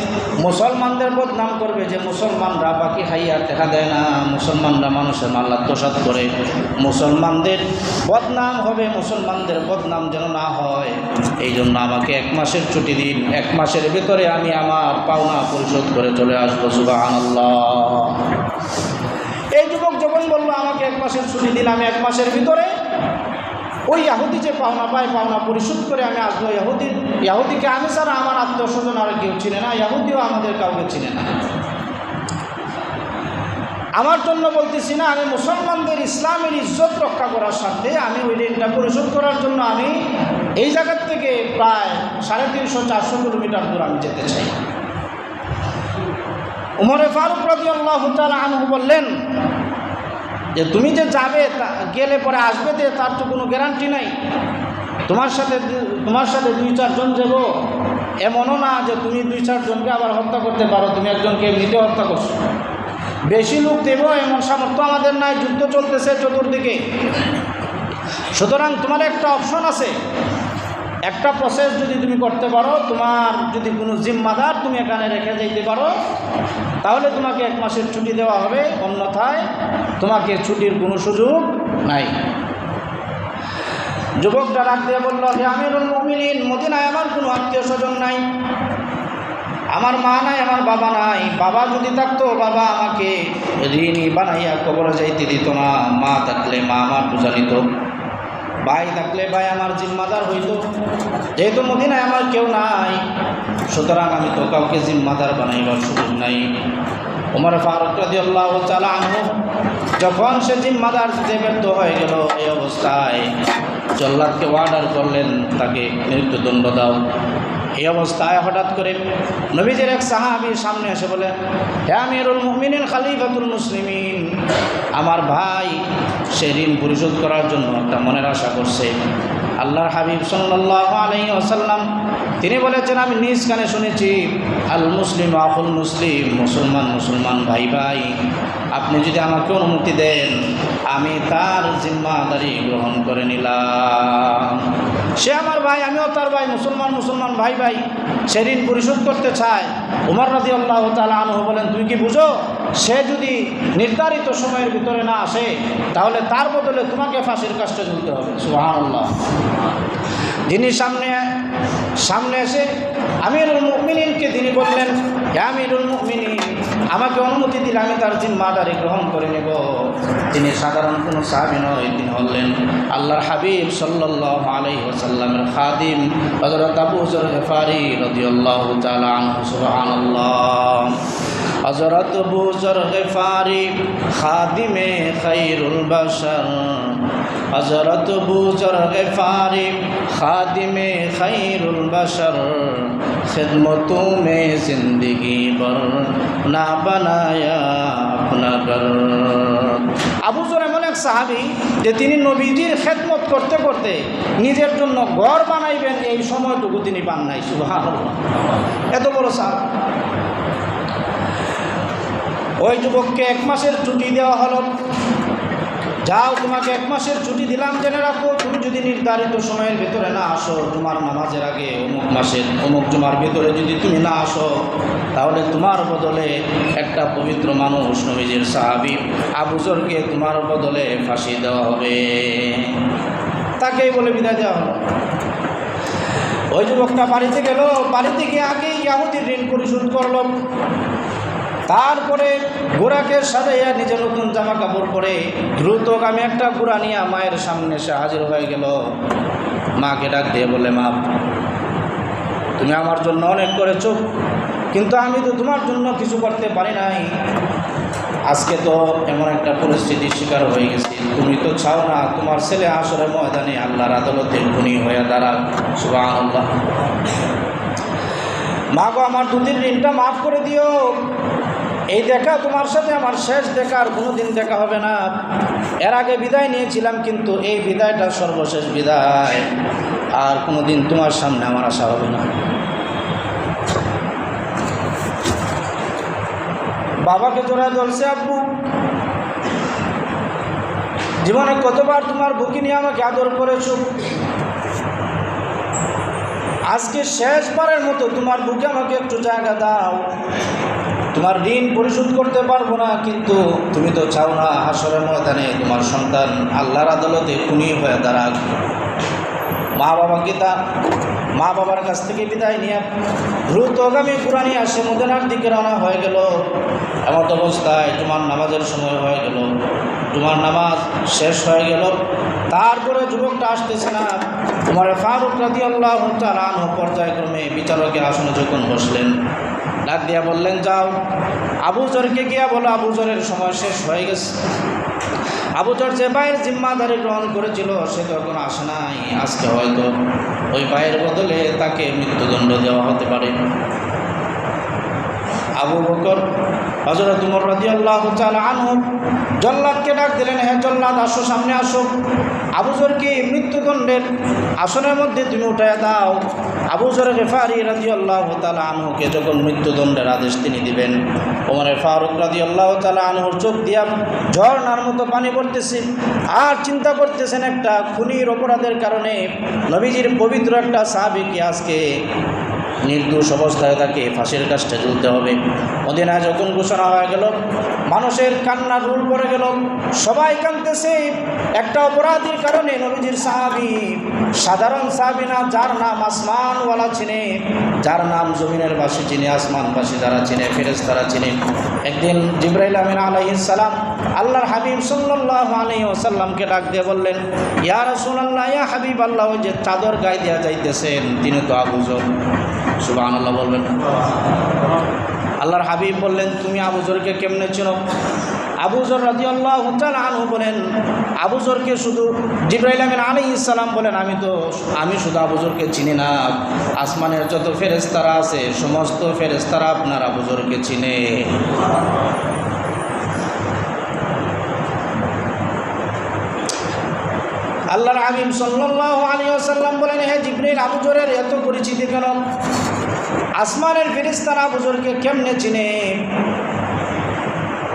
মুসলমানদের বদনাম করবে যে মুসলমানরা বাকি খাইয়া টাকা দেয় না, মুসলমানরা মানুষের মাল আত্মসাৎ করে। মুসলমানদের বদনাম হবে, মুসলমানদের বদনাম যেন না হয়, এই জন্য আমাকে 1 মাসের ছুটি দিন। 1 মাসের ভিতরে আমি আমার পাওনা পরিশোধ করে চলে আসবো। সুবহানাল্লাহ। এই যুবক যখন বলল আমাকে 1 মাসের ছুটি দিন, আমি 1 মাসের ভিতরে ওই ইহুদি যে পাওনা পায় পাওনা পরিশোধ করে আমি আসবো। ইহুদিকে আমি ছাড়া আমার আত্মীয় স্বজন আর কেউ চিনে না, ইহুদিও আমাদের কাউকে চিনে না। আমার জন্য বলতেছি না, আমি মুসলমানদের ইসলামের ইজ্জত রক্ষা করার স্বার্থে আমি ওই ঋণটা পরিশোধ করার জন্য আমি এই জায়গার থেকে প্রায় 350-400 কিলোমিটার দূর আমি যেতে চাই। ওমরে ফারুক রাদিয়াল্লাহু তাআলা আনহু বললেন যে তুমি যে যাবে, গেলে পরে আসবে, তার তো কোনো গ্যারান্টি নাই। তোমার সাথে 2-4 জন যাব, এমনও না যে তুমি 2-4 জনকে আবার হত্যা করতে পারো, তুমি একজনকে এমনিতে হত্যা করছো। বেশি লোক দেব এমন সামর্থ্য আমাদের নাই, যুদ্ধ চলতেছে চতুর্দিকে। সুতরাং তোমার একটা অপশন আছে, একটা প্রসেস যদি তুমি করতে পারো, তোমার যদি কোনো জিম্মাদার তুমি এখানে রেখে যেতে পারো, তাহলে তোমাকে 1 মাসের ছুটি দেওয়া হবে, অন্যথায় তোমাকে ছুটির কোনো সুযোগ নাই। যুবকটা ডাক দিয়ে বলল, হে আমিরুল মুমিনিন, মদিনায় আমার কোনো আত্মীয় স্বজন নাই, আমার মা নাই, আমার বাবা নাই। বাবা যদি থাকতো, বাবা আমাকে ঋণী বানাইয়া কবরে যাইতে দিত না। মা থাকলে মা আমার বোঝা নিত, ভাই থাকলে ভাই আমার জিম্মাদার হইতো। যেহেতু মদিনায় আমার কেউ নাই, সুতরাং আমি তো কাউকে জিম্মাদার বানাইবার সুযোগ নাই। ওমর ফারুক রাদিয়াল্লাহু তাআলা আনহু যখন সে জিম্মাদার দিতে ব্যর্থ হয়ে গেল, এই অবস্থায় জল্লাদকে অর্ডার করলেন, তাকে মৃত্যুদণ্ড দাও। এই অবস্থায় হঠাৎ করে নবীজির এক সাহাবী সামনে এসে বলে, হে আমিরুল মুমিনিন খলিফাতুল মুসলিমিন, আমার ভাই সে ঋণ পরিশোধ করার জন্য একটা মনের আশা করছে। আল্লাহর হাবিব সাল্লাল্লাহু আলাইহি ওয়াসাল্লাম তিনি বলেছেন, আমি নিজ কানে শুনেছি, আল মুসলিম আখুল মুসলিম, মুসলমান ভাই ভাই। আপনি যদি আমাকে অনুমতি দেন, আমি তার জিম্মাদারি গ্রহণ করে নিলাম। সে আমার ভাই, আমিও তার ভাই, মুসলমান ভাই ভাই, সে ঋণ পরিশোধ করতে চায়। ওমর রাদিয়াল্লাহু তাআলা আনহু বলেন, তুমি কি বুঝো, সে যদি নির্ধারিত সময়ের ভিতরে না আসে, তাহলে তার বদলে তোমাকে ফাঁসির কাস্টে ঝুলতে হবে। সুবহানাল্লাহ। যিনি সামনে এসে আমিরুল মুমিনিনকে তিনি বললেন, হে আমিরুল মুমিনিন, আমাকে অনুমতি দিলে আমি তার জিম্মাদারি গ্রহণ করে নেব। তিনি সাধারণ কোনো সাহাবী নয়, তিনি হলেন আল্লাহর হাবিব সাল্লাল্লাহু আলাইহি ওয়াসাল্লামের খাদিম হযরত আবু যর গফারি রাদিয়াল্লাহু তাআলা আনহু। সুবহানাল্লাহ। হযরত আবু যর গফারি খাদিমে খায়রুল বাশার, হযরত আবু যর গফারি খাদিমে খায়রুল বাশার, খিদমতों में जिंदगी भर ना बनाया अपना घर। আবু যর এমন এক সাহাবী যে তিনি নবীজির খেদমত করতে করতে নিজের জন্য ঘর বানাইবেন এই সময়টুকু তিনি পান নাই। সুবহানাল্লাহ। এত বড় সাহাবী। ওই যুবককে 1 মাসের ছুটি দেওয়া হলো। যাও, তোমাকে 1 মাসের ছুটি দিলাম, জেনে রাখো, তুমি যদি নির্ধারিত সময়ের ভিতরে না আসো, তোমার নামাজের আগে অমুক মাসের অমুক জুমার ভিতরে যদি তুমি না আসো, তাহলে তোমার বদলে একটা পবিত্র মানুষ নবীজির সাহাবী আবু যরকে তোমার বদলে ফাঁসি দেওয়া হবে। তাকেই বলে বিদায় দেওয়া হলো। ওই যুবকটা বাড়িতে গেল, বাড়িতে গিয়ে আগেই ইয়াহুদির ঋণ পরিশোধ করল। তারপরে ঘোড়াকে সাজাইয়া নিজে নতুন জামা কাপড় পরে দ্রুতগামী একটা ঘোড়া নিয়ে মায়ের সামনে এসে হাজির হয়ে গেল। মাকে ডাক দিয়ে বলে, মা, তুমি আমার জন্য অনেক করেছো, কিন্তু আমি তো তোমার জন্য কিছু করতে পারি নাই। আজকে তো এমন একটা পরিস্থিতির শিকার হয়ে গেছি, তুমি তো চাও না তোমার ছেলে হাশরের ময়দানে আল্লাহর আদালতে খুনি হয়ে দাঁড়াক। সুবহানাল্লাহ। মা গো, আমার দুদিন ঋণটা মাফ করে দিও। এই দেখা তোমার সাথে আমার শেষ দেখা, আর কোনোদিন দেখা হবে না। এর আগে বিদায় নিয়েছিলাম, কিন্তু এই বিদায়টা সর্বশেষ বিদায়, আর কোনোদিন তোমার সামনে আমার আসা হবে না। বাবাকে জোড়ায় ধরছে, আব্বু, জীবনে কতবার তোমার বুকে নিয়ে আমাকে আদর করেছো, আজকে শেষবারের মতো তোমার বুকে আমাকে একটু জায়গা দাও। তোমার ঋণ পরিশোধ করতে পারবো না, কিন্তু তুমি তো চাও না হাশরের ময়দানে তোমার সন্তান আল্লাহর আদালতে খুনি হয়ে দাঁড়াক। মা বাবার কাছ থেকে বিদায় নিয়ে দ্রুতগামী ঘোড়া নিয়ে আসে মদিনার দিকে রওনা হয়ে গেল। এমত অবস্থায় তোমার নামাজের সময় হয়ে গেল, তোমার নামাজ শেষ হয়ে গেল। তারপরে যুবকটা আসতেছে না। উমর ফারুক রাদিয়াল্লাহু তাআলা আনহু পর্যায়ক্রমে বিচারকের আসনে যখন বসলেন, ডাক দিয়া বললেন, যাও আবু জরকে গিয়া বলো আবু জরের সময় শেষ হয়ে গেছে। আবু জর যে ভাইয়ের জিম্মাদারি গ্রহণ করেছিল সে তো এখন আসে নাই। আজকে হয়তো ওই ভাইয়ের বদলে তাকে মৃত্যুদণ্ড দেওয়া হতে পারে। আবু বকর হযরত উমর রাদিয়াল্লাহু তাআলা আনহু জল্লাদকে ডাক দিলেন, হে জল্লাদ, আসো, সামনে আসো। আবু জরকে মৃত্যুদণ্ডের আসনের মধ্যে তুমি উঠাইয়া দাও। আবু জর গিফারি রাদিয়াল্লাহু তাআলা আনহুকে যখন মৃত্যুদণ্ডের আদেশ তিনি দিবেন, ওমর ফারুক রাদিয়াল্লাহু তাআলা আনহুর চোখ দিয়া ঝর্ণার মতো পানি পড়তেছে, আর চিন্তা করতেছেন একটা খুনির অপরাধের কারণে নবীজির পবিত্র একটা সাহাবীকে আজকে নির্দোষ অবস্থায় তাকে ফাঁসির কাষ্ঠে ঝুলতে হবে। মদিনায় যখন ঘোষণা হয়ে গেল, মানুষের কান্নার রোল পড়ে গেল, সবাই কাঁদতেছে একটা অপরাধীর কারণে। নবীজির সাহাবী সাধারণ সাহাবী না, যার নাম আসমানওয়ালা চিনে, যার নাম জমিনের বাসী চিনে, আসমানবাসী যারা চিনে, ফেরেশতারা চিনে। একদিন জিবরাইল আমিন আলাইহিস সালাম আল্লাহর হাবিব সাল্লাল্লাহু আলাইহি ওয়াসাল্লামকে ডাক দিয়ে বললেন, ইয়া রাসূলুল্লাহ, ইয়া হাবিব আল্লাহ, ওই যে চাদর গায়ে দিয়া যাইতেছেন তিনি তো আবু জর। সুবহানাল্লাহ বলবেন। আল্লাহর হাবিব বললেন, তুমি আবু জরকে কেমনে চেনো? আবু জর রাদিয়াল্লাহু তাআলা আনহু বলেন, আবু জরকে শুধু জিবরাইল আমিন আলাইহিস সালাম বলেন, আমি শুধু আবু জরকে চিনি না, আসমানের যত ফেরেশতারা আছে সমস্ত ফেরেশতারা আপনার আবু জরকে চিনে। আল্লাহর হাবিব সাল্লাল্লাহু আলাইহি ওয়াসাল্লাম বলেন, হে জিবরাইল, আবু জরের এত পরিচিতি কেন? আসমানের ফেরেশতারা আবু জরকে কেমনে চিনে?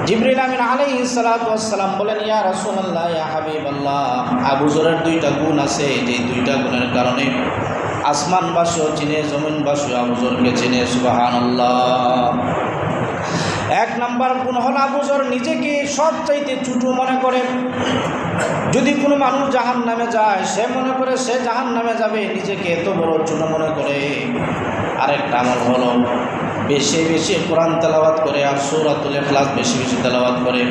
জিবরাইল আমিন আলাইহিস সালাতু ওয়াস সালাম বলেন, ইয়া রাসূলুল্লাহ, ইয়া হাবিবাল্লাহ, আবু জরের দুইটা গুণ আছে, যে দুইটা গুণের কারণে আসমানবাসীও চিনে, জমিনবাসীও আবু জরকে চিনে। সুবহানাল্লাহ। এক নাম্বার গুণ হল আবু জর নিজেকে সবচাইতে ছোট মনে করে। যদি কোনো মানুষ জাহান্নামে যায়, সে মনে করে সে জাহান্নামে যাবে, নিজেকে এত বড় ছোট মনে করে। আরেকটা আমল হলো বেশি বেশি কোরআন তেলাওয়াত করে, আর সূরাতুল ইখলাস বেশি বেশি তেলাওয়াত করে।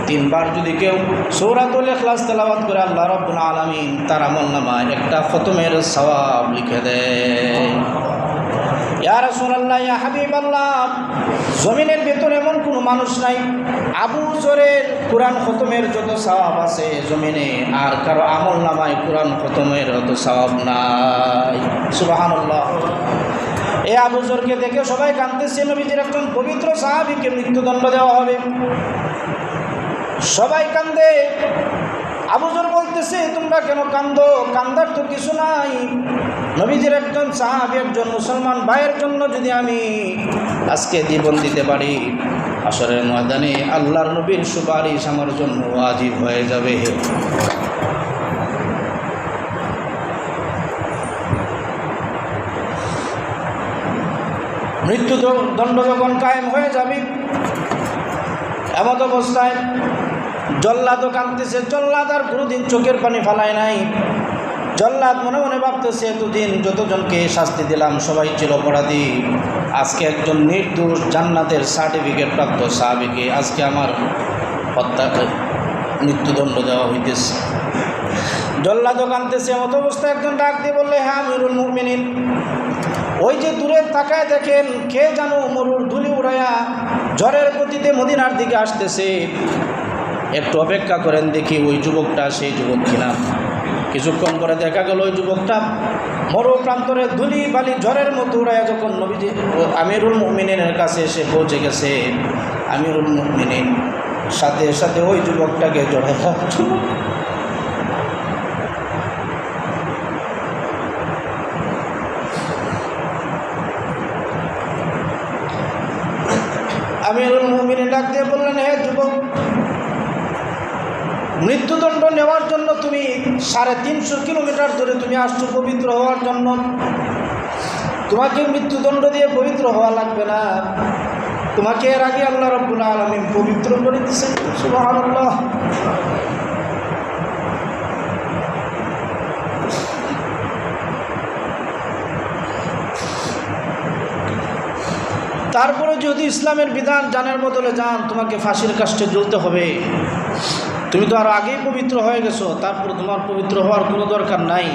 3 বার যদি কেউ সূরাতুল ইখলাস তেলাওয়াত করে, আল্লাহ রাব্বুল আলামিন তার আমলনামায় একটা খতমের সওয়াব লিখে দেয়। ইয়া রাসূলুল্লাহ, ইয়া হাবিবাল্লাহ, জমিনের ভেতর এমন কোনো মানুষ নাই আবু জরের কোরআন খতমের যত সওয়াব আছে জমিনে, আর কারো আমলনামায় কোরআন খতমের অত সওয়াব নাই। সুবহানাল্লাহ। এই আবু জরকে দেখে সবাই কাঁদতেছে। নবীজির একজন পবিত্র সাহাবীকে মৃত্যুদণ্ড দেওয়া হবে, সবাই কান্দে। আবু জর বলতেছে, তোমরা কেন কান্দো? কান্দার তো কিছু নাই। নবীজির একজন সাহাবী, একজন মুসলমান ভাইয়ের জন্য যদি আমি আজকে জীবন দিতে পারি, হাশরের ময়দানে আল্লাহর নবীর সুপারিশ আমার জন্য ওয়াজিব হয়ে যাবে। মৃত্যুদণ্ড যখন কায়েম হয়ে যাবে, এমত অবস্থায় জল্লাদও কাঁদতেছে। জল্লাদ আর কোনোদিন চোখের পানি ফালায় নাই। জল্লাদ মনে মনে ভাবতেছে, এতদিন যতজনকে শাস্তি দিলাম সবাই ছিল অপরাধী, আজকে একজন নির্দোষ জান্নাতের সার্টিফিকেট প্রাপ্ত সাহাবীকে আজকে আমার মৃত্যুদণ্ড দেওয়া হইতেছে। জল্লাদও কাঁদতেছে। এমত অবস্থায় একজন ডাক দিয়ে বললে, হ্যাঁ আমিরুল মুমিনিন, ওই যে দূরে তাকায় দেখেন কে যেন মরুর ধুলি উড়াইয়া ঝড়ের গতিতে মদিনার দিকে আসতেছে, একটু অপেক্ষা করেন দেখি ওই যুবকটা সেই যুবক কিনা। কিছুক্ষণ পরে দেখা গেল ওই যুবকটা মরু প্রান্তরে ধুলি বালি ঝড়ের মতো উড়াইয়া যখন নবীজি আমিরুল মুমিনিনের কাছে এসে পৌঁছে গেছে, আমিরুল মুমিনিন সাথে সাথে ওই যুবকটাকে জড়াইয়া আমিরুল মুমিনিন ডাক দিয়ে বললেন, হে যুবক, মৃত্যুদণ্ড নেওয়ার জন্য তুমি 350 কিলোমিটার দূরে তুমি আসছো পবিত্র হওয়ার জন্য। তোমাকে মৃত্যুদণ্ড দিয়ে পবিত্র হওয়া লাগবে না, তোমাকে এর আগে আল্লাহ রাব্বুল আলামিন পবিত্র করে দিয়েছেন। সুবহানাল্লাহ। তারপরে যদি ইসলামের বিধান জানের বদলে যান, তোমাকে ফাঁসির কাস্টে ঝুলতে হবে। তুমি তো আরও আগেই পবিত্র হয়ে গেছো, তারপর তোমার পবিত্র হওয়ার কোনো দরকার নাই,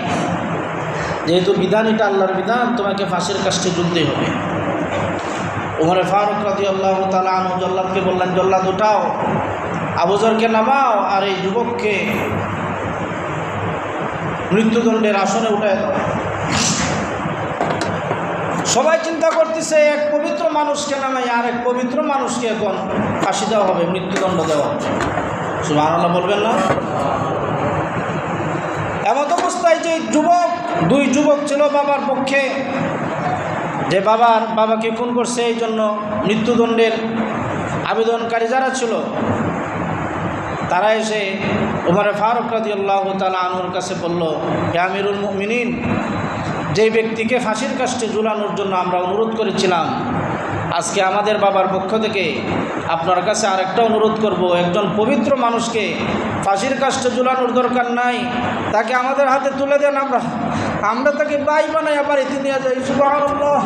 যেহেতু বিধান এটা আল্লাহর বিধান, তোমাকে ফাঁসির কাস্টে ঝুলতেই হবে। ওমর ফারুক রাদিয়াল্লাহু তাআলা আনহু জল্লাদকে বললেন, জল্লাদ উঠাও, আবু যরকে নামাও, আর এই যুবককে মৃত্যুদণ্ডের আসনে উঠায় দাও। সবাই চিন্তা করতেছে, এক পবিত্র মানুষকে নামাই আর এক পবিত্র মানুষকে এখন ফাঁসি দেওয়া হবে, মৃত্যুদণ্ড দেওয়া হবে। সুবহানাল্লাহ বলবেন না? এমত অবস্থায় যে দুই যুবক ছিল বাবার পক্ষে, যে বাবাকে খুন করছে, এই জন্য মৃত্যুদণ্ডের আবেদনকারী যারা ছিল, তারা এসে ওমর ফারুক রাদিয়াল্লাহু তাআলা আনহুর কাছে বলল, হে আমিরুল মুমিনিন, যেই ব্যক্তিকে ফাঁসির কাস্টে ঝুলানোর জন্য আমরা অনুরোধ করেছিলাম, আজকে আমাদের বাবার পক্ষ থেকে আপনার কাছে আরেকটা অনুরোধ করব, একজন পবিত্র মানুষকে ফাঁসির কাস্টে ঝুলানোর দরকার নাই, তাকে আমাদের হাতে তুলে দেন, আমরা তাকে বাই বানাইয়া বাড়িতে নিয়ে যাই। সুবহানাল্লাহ।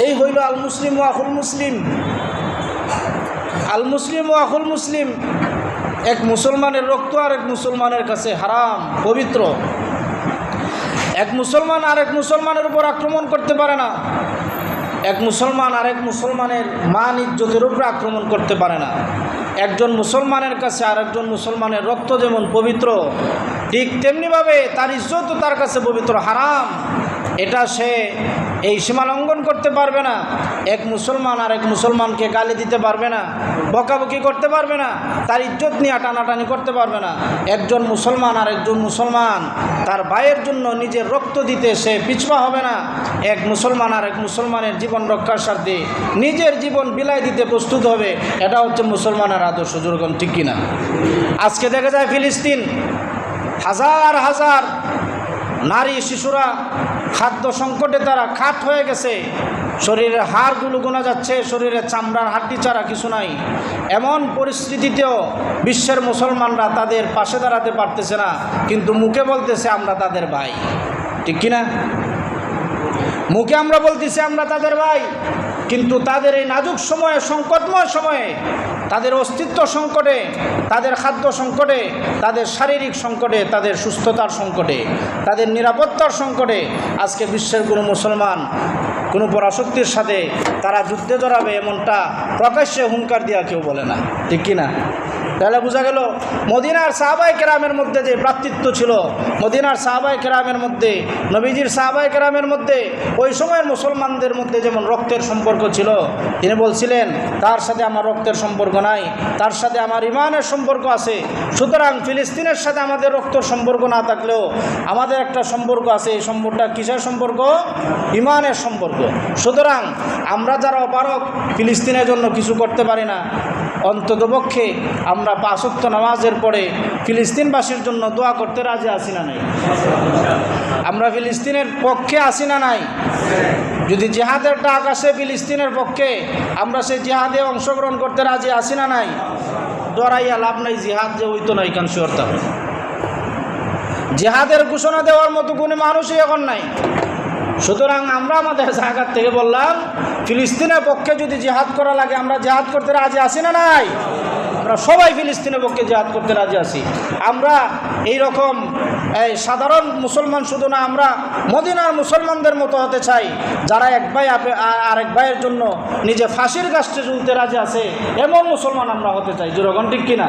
এই হইল আল মুসলিম ও আখুল মুসলিম। আল মুসলিম ও আখুল মুসলিম, এক মুসলমানের রক্ত আর এক মুসলমানের কাছে হারাম, পবিত্র। এক মুসলমান আর এক মুসলমানের উপর আক্রমণ করতে পারে না, এক মুসলমান আর এক মুসলমানের মান ইজ্জতের উপর আক্রমণ করতে পারে না। একজন মুসলমানের কাছে আর একজন মুসলমানের রক্ত যেমন পবিত্র, ঠিক তেমনিভাবে তার ইজ্জতও তার কাছে পবিত্র, হারাম। এটা সে এই সীমা লঙ্ঘন করতে পারবে না। এক মুসলমান আর এক মুসলমানকে গালি দিতে পারবে না, বকাবকি করতে পারবে না, তার ইজ্জত নিয়ে টানাটানি করতে পারবে না। একজন মুসলমান আর একজন মুসলমান তার ভাইয়ের জন্য নিজের রক্ত দিতে সে পিছপা হবে না। এক মুসলমান আর এক মুসলমানের জীবন রক্ষার স্বার্থে নিজের জীবন বিলাই দিতে প্রস্তুত হবে। এটা হচ্ছে মুসলমানের আদর্শ। যেরকম ঠিক কিনা? আজকে দেখা যায় ফিলিস্তিন, হাজার হাজার নারী শিশুরা খাদ্য সংকটে তারা খাট হয়ে গেছে, শরীরের হাড়গুলো গোনা যাচ্ছে, শরীরের চামড়ার হাড্ডি ছাড়া কিছু নাই। এমন পরিস্থিতিতেও বিশ্বের মুসলমানরা তাদের পাশে দাঁড়াতে পারতেছে না, কিন্তু মুখে বলতেছে আমরা তাদের ভাই। ঠিক কিনা? মুখে আমরা বলতেছি আমরা তাদের ভাই, কিন্তু তাদের এই নাজুক সময়ে, সংকটময় সময়ে, তাদের অস্তিত্ব সংকটে, তাদের খাদ্য সংকটে, তাদের শারীরিক সংকটে, তাদের সুস্থতার সংকটে, তাদের নিরাপত্তার সংকটে আজকে বিশ্বের কোনো মুসলমান কোনো পরাশক্তির সাথে তারা যুদ্ধে জড়াবে এমনটা প্রকাশ্যে হুঙ্কার দিয়া কেউ বলে না। ঠিক কিনা? তাহলে বোঝা গেল মদিনার সাহাবায়ে কেরামের মধ্যে যে ভ্রাতৃত্ব ছিল, মদিনার সাহাবায়ে কেরামের মধ্যে, নবীজির সাহাবায়ে কেরামের মধ্যে ওই সময়ের মুসলমানদের মধ্যে যেমন রক্তের সম্পর্ক ছিল, তিনি বলছিলেন তার সাথে আমার রক্তের সম্পর্ক নাই, তার সাথে আমার ইমানের সম্পর্ক আছে। সুতরাং ফিলিস্তিনের সাথে আমাদের রক্তের সম্পর্ক না থাকলেও আমাদের একটা সম্পর্ক আছে। এই সম্পর্কটা কিসের সম্পর্ক? ইমানের সম্পর্ক। সুতরাং আমরা যারা অপারক, ফিলিস্তিনের জন্য কিছু করতে পারি না, অন্ততপক্ষে আমরা 5 ওয়াক্ত নামাজের পরে ফিলিস্তিনবাসীর জন্য দোয়া করতে রাজি আছি না নাই? আমরা ফিলিস্তিনের পক্ষে আছি না নাই? যদি জিহাদের ডাক আসে ফিলিস্তিনের পক্ষে, আমরা সেই জিহাদে অংশগ্রহণ করতে রাজি আছি না নাই? ডরাইয়া লাভ নাই, জিহাদ যে হইতো না এখান শিওরতা। জিহাদের ঘোষণা দেওয়ার মতো কোনো মানুষই এখন নাই। সুতরাং আমরা আমাদের জায়গা থেকে বললাম, ফিলিস্তিনের পক্ষে যদি জিহাদ করা লাগে আমরা জিহাদ করতে রাজি আছি না নাই? আমরা সবাই ফিলিস্তিনের পক্ষে জিহাদ করতে রাজি আছি। আমরা এই রকম সাধারণ মুসলমান শুধু না, আমরা মদিনার মুসলমানদের মতো হতে চাই, যারা এক ভাই আরেক ভাইয়ের জন্য নিজে ফাঁসির গাছতে ঝুলতে রাজি আছে, এমন মুসলমান আমরা হতে চাই। জোরগণ ঠিক কিনা?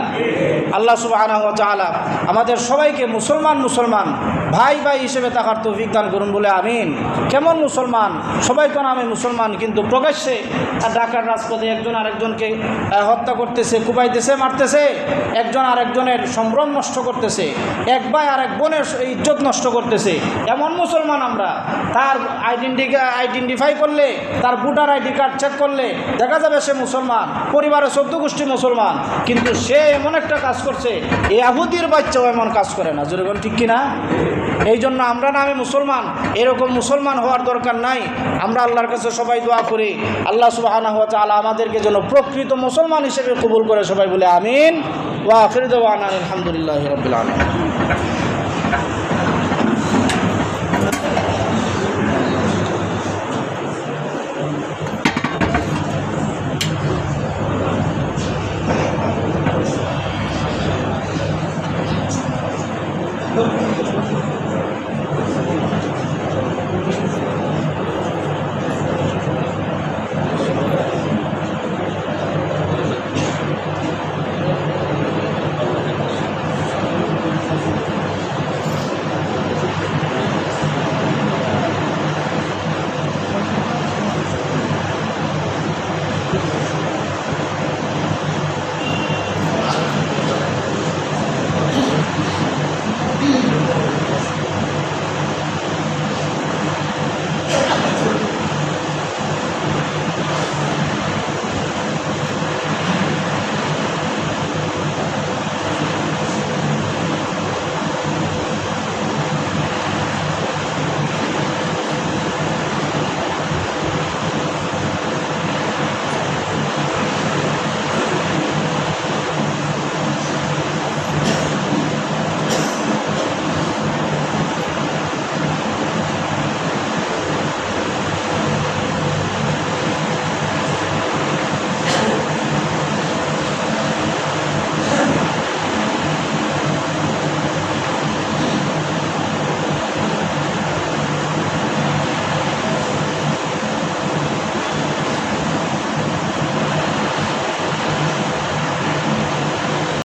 আল্লাহ সুবহানাহু ওয়া তাআলা আমাদের সবাইকে মুসলমান ভাই ভাই হিসেবে থাকার তৌফিক দান করুন বলে আমিন। কেমন মুসলমান? সবাই তো নামে মুসলমান, কিন্তু প্রকাশ্যে ঢাকার রাজপথে একজন আরেকজনকে হত্যা করতেছে, কুপাইতেছে, মারতেছে, একজন আরেকজনের সম্ভ্রম নষ্ট করতেছে, এক ভাই আরেক বোনের ইজ্জত নষ্ট করতেছে। এমন মুসলমান আমরা। তার আইডেন্টিফাই করলে, তার ভোটার আইডি কার্ড চেক করলে দেখা যাবে সে মুসলমান, পরিবারের 14 গোষ্ঠী মুসলমান, কিন্তু সে এমন একটা কাজ করছে, ইহুদির বাচ্চাও এমন কাজ করে না। জোরেগণ ঠিক কিনা? এই জন্য আমরা নামে মুসলমান, এরকম মুসলমান হওয়ার দরকার নাই। আমরা আল্লাহর কাছে সবাই দোয়া করি, আল্লাহ সুবহানাহু ওয়া তাআলা আমাদেরকে যেন প্রকৃত মুসলমান হিসেবে কবুল করে। সবাই বলে আমিন। ওয়া আখিরু দাওয়ানা আলহামদুলিল্লাহি রাব্বিল আলামিন।